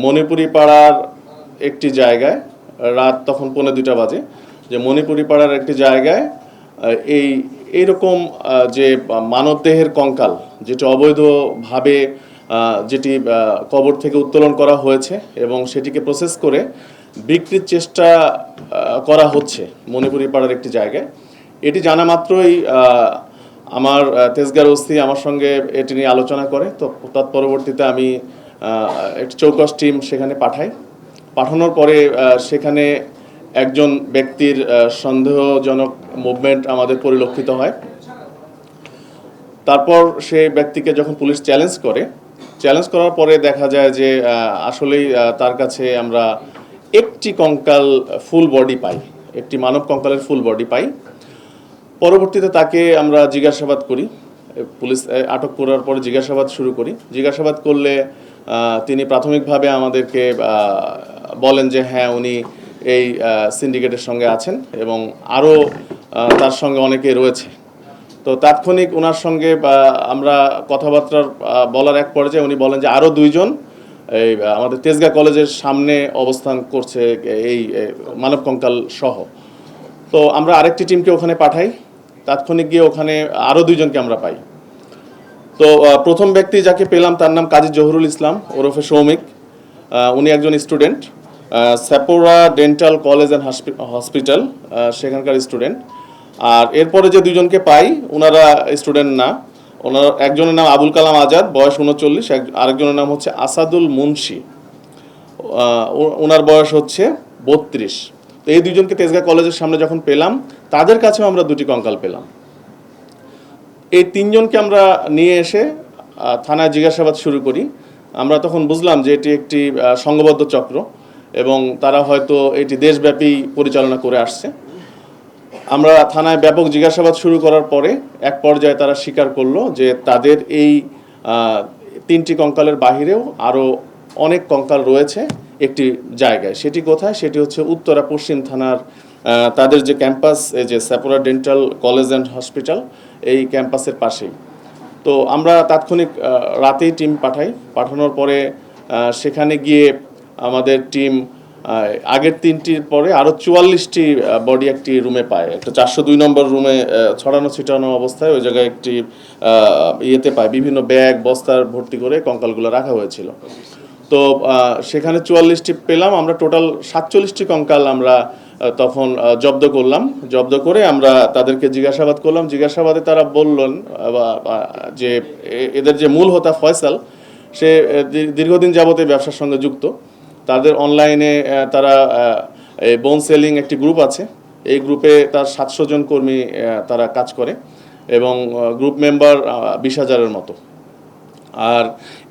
মণিপুরি পাড়ার একটি জায়গায় রাত তখন 1:45 বাজে, যে মণিপুরি পাড়ার একটি জায়গায় এইরকম যে মানবদেহের কঙ্কাল যেটি অবৈধভাবে যেটি কবর থেকে উত্তোলন করা হয়েছে এবং সেটিকে প্রসেস করে বিক্রির চেষ্টা করা হচ্ছে মণিপুরি পাড়ার একটি জায়গায়। এটি জানা মাত্রই আমার তেজগাঁর ওসি আমার সঙ্গে এটি নিয়ে আলোচনা করে। তো তৎপরবর্তীতে আমি একটি চৌকস টিম সেখানে পাঠাই। পাঠানোর পরে সেখানে একজন ব্যক্তির সন্দেহজনক মুভমেন্ট আমাদের পরিলক্ষিত হয়। তারপর সেই ব্যক্তিকে যখন পুলিশ চ্যালেঞ্জ করার পরে দেখা যায় যে আসলেই তার কাছে আমরা একটি কঙ্কাল ফুল বডি পাই, একটি মানব কঙ্কালের ফুল বডি পাই। পরবর্তীতে তাকে আমরা জিজ্ঞাসাবাদ করি, পুলিশ আটক করার পরে জিজ্ঞাসাবাদ শুরু করি। জিজ্ঞাসাবাদ করলে তিনি প্রাথমিকভাবে আমাদেরকে বলেন যে হ্যাঁ, উনি এই সিন্ডিকেটের সঙ্গে আছেন এবং আরও তার সঙ্গে অনেকে রয়েছে। তো তাৎক্ষণিক ওনার সঙ্গে আমরা কথাবার্তা বলার এক পর্যায়ে উনি বলেন যে আরও 2 জন এই আমাদের তেজগাঁ কলেজের সামনে অবস্থান করছে এই মানব কঙ্কাল সহ। তো আমরা আরেকটি টিমকে ওখানে পাঠাই। তাৎক্ষণিক গিয়ে ওখানে আরও 2 জনকে আমরা পাই। তো প্রথম ব্যক্তি যাকে পেলাম তার নাম কাজী জহুরুল ইসলাম ওরফে সৌমিক। উনি একজন student, Sapora dental college and hospital সেখানকার স্টুডেন্ট। আর এরপরে যে 2 জনকে পাই ওনারা স্টুডেন্ট না। ওনার একজনের নাম আবুল কালাম আজাদ, বয়স 39, আরেকজনের নাম হচ্ছে আসাদুল মুন্সি, ওনার বয়স হচ্ছে 32। তো এই 2 জনকে তেজগাঁ কলেজের সামনে যখন পেলাম তাদের কাছেও আমরা 2টি কঙ্কাল পেলাম। এই 3 জনকে আমরা নিয়ে এসে থানায় জিজ্ঞাসাবাদ শুরু করি। আমরা তখন বুঝলাম যে এটি একটি সংঘবদ্ধ চক্র এবং তারা হয়তো এটি দেশব্যাপী পরিচালনা করে আসছে। আমরা থানায় ব্যাপক জিজ্ঞাসাবাদ শুরু করার পরে এক পর্যায়ে তারা স্বীকার করলো যে তাদের এই 3টি কঙ্কালের বাহিরেও আরও অনেক কঙ্কাল রয়েছে একটি জায়গায়। সেটি কোথায়? সেটি হচ্ছে উত্তরা পশ্চিম থানার তাদের যে ক্যাম্পাস, এই যে স্যাপোরা ডেন্টাল কলেজ অ্যান্ড হসপিটাল, এই ক্যাম্পাসের পাশেই। তো আমরা তাৎক্ষণিক রাতেই টিম পাঠানোর পরে সেখানে গিয়ে আমাদের টিম আগের 3টির পরে আরও 44টি বডি একটি রুমে পায়। একটা 402 নম্বর রুমে ছড়ানো ছিটানো অবস্থায় ওই জায়গায় একটি ইয়েতে পায়, বিভিন্ন ব্যাগ বস্তার ভর্তি করে কঙ্কালগুলো রাখা হয়েছিল। তো সেখানে 44টি পেলাম। আমরা টোটাল 47টি কঙ্কাল আমরা তখন জব্দ করে আমরা তাদেরকে জিজ্ঞাসাবাদ করলাম। জিজ্ঞাসাবাদে তারা বললেন যে এদের যে মূল হোতা ফয়সাল, সে দীর্ঘদিন যাবত এই ব্যবসার সঙ্গে যুক্ত। তাদের অনলাইনে তারা বোন সেলিং একটি গ্রুপ আছে, এই গ্রুপে তার 700 জন কর্মী তারা কাজ করে এবং গ্রুপ মেম্বার 20,000-এর মতো। আর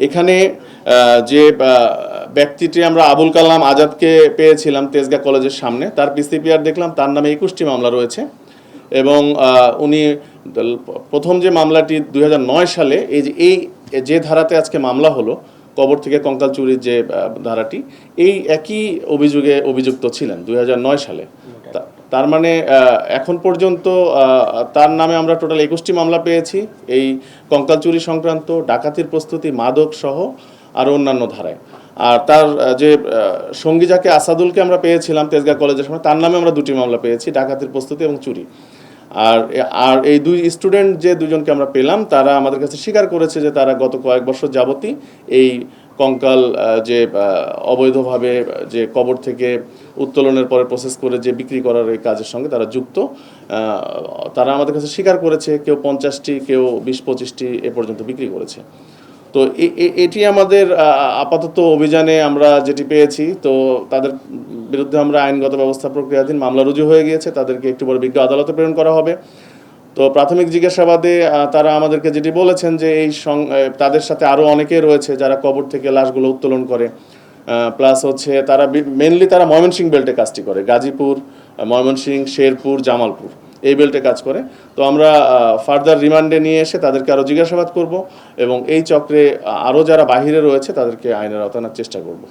এখানে যে ব্যক্তিটি আমরা আবুল কালাম আজাদকে পেয়েছিলাম তেজগাঁ কলেজের সামনে, তার পিসিপিআর দেখলাম তার নামে 21টি মামলা রয়েছে এবং উনি প্রথম যে মামলাটি 2009 সালে এই যে ধারাতে আজকে মামলা হলো, কবর থেকে কঙ্কাল চুরির যে ধারাটি, এই একই অভিযোগে অভিযুক্ত ছিলেন 2009 সালে। তার মানে এখন পর্যন্ত তার নামে আমরা টোটাল 21টি মামলা পেয়েছি এই কঙ্কাল চুরি সংক্রান্ত, ডাকাতির প্রস্তুতি, মাদক সহ আরও অন্যান্য ধারায়। আর তার যে সঙ্গী যাকে আসাদুলকে আমরা পেয়েছিলাম তেজগাঁ কলেজের সময়, তার নামে আমরা 2টি মামলা পেয়েছি, ডাকাতির প্রস্তুতি এবং চুরি। আর এই 2 স্টুডেন্ট যে 2 জনকে আমরা পেলাম তারা আমাদের কাছে স্বীকার করেছে যে তারা গত কয়েক বছর যাবতই এই কঙ্কাল যে অবৈধভাবে যে কবর থেকে উত্তোলনের পরে প্রসেস করে যে বিক্রি করার এই কাজের সঙ্গে তারা যুক্ত। তারা আমাদের কাছে স্বীকার করেছে, কেউ 50টি, কেউ 20-25টি এ পর্যন্ত বিক্রি করেছে। তো এটি আমাদের আপাতত অভিযানে আমরা যেটি পেয়েছি। তো তাদের বিরুদ্ধে আমরা আইনগত ব্যবস্থা প্রক্রিয়াধীন, মামলা রুজু হয়ে গিয়েছে, তাদেরকে একটু পরে বিজ্ঞ আদালতে প্রেরণ করা হবে। তো প্রাথমিক জিজ্ঞাসাবাদে তারা আমাদেরকে যেটি বলেছেন যে তাদের সাথে আরও অনেকে রয়েছে যারা কবর থেকে লাশগুলো উত্তোলন করে, প্লাস হচ্ছে তারা মেনলি তারা ময়মনসিংহ বেল্টে কাজটি করে, গাজীপুর, ময়মনসিংহ, শেরপুর, জামালপুর এই বেল্টে কাজ করে। তো আমরা ফার্দার রিমান্ডে নিয়ে এসে তাদেরকে আরও জিজ্ঞাসাবাদ করব এবং এই চক্রে আরও যারা বাহিরে রয়েছে তাদেরকে আইনের আওতায় আনার চেষ্টা করব।